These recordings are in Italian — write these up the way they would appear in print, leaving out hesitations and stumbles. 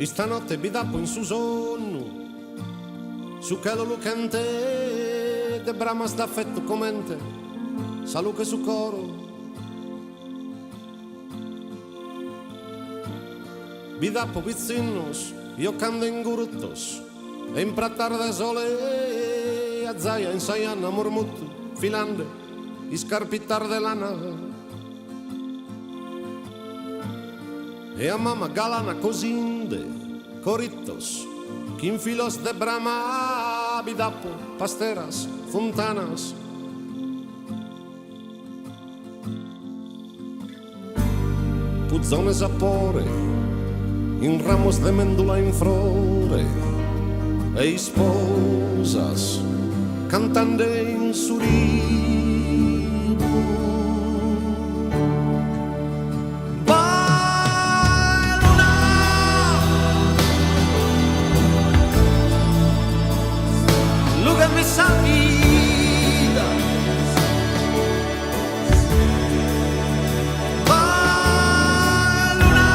E stanotte vi dappo in su sonno, su che lo lucente, de bramas d'affetto commente, saluche su coro. Vi dappo pizzinnos, io cando in guruttos, e in prattar da sole, a zaia in saianna mormut, filande, i scarpittar de lana. E a mamma galana cosinde, corittos, quinfilos de brama, bidapo, pasteras, fontanas. Puzzones a pore, in ramos de mendula in flore, e sposas, cantando in suribu. Esa vida va luna,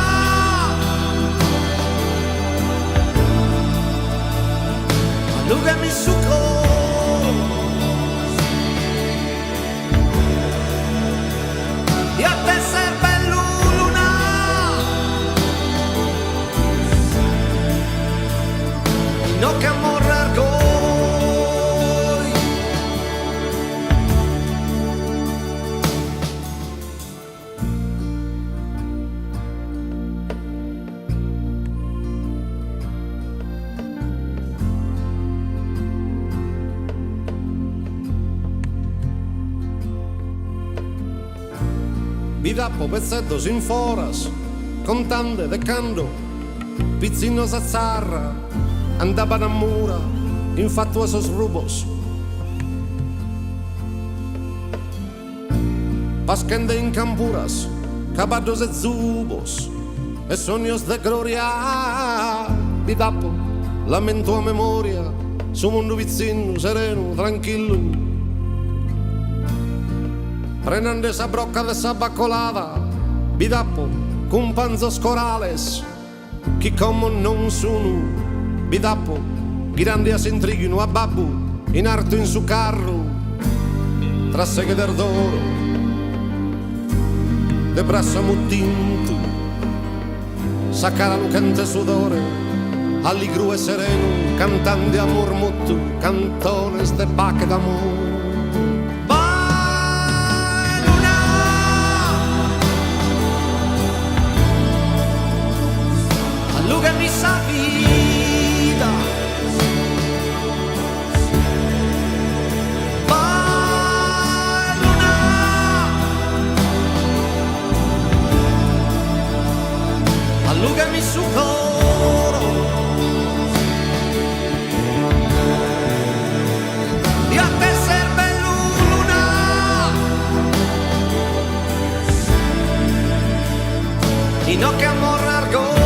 allúgame su cor y a te serve luna y no que amorrar con vi dappo pezzettos in foras, contande de cando, pizzinos a zarra, andaban a mura, infatuosos rubos. Pasquende in campuras, caballos e zubos, e sognos de gloria, vi dappo, lamento a memoria, su mondo vizzino, sereno, tranquillo. Prenando esa brocca de esa bacolada, vi dappo, con panzos corales, che come non sono, vi dappo, grandi a s'intriguino a babbu, in arto in su carro, tra seghe d'ardoro, de braccia muttinto, saccara lucente sudore, alligru e sereno, cantando a murmutto, cantones de bacche d'amore. Allúgame esa vida va luna, allúgame su coro y a te serve luna y no que amor largo.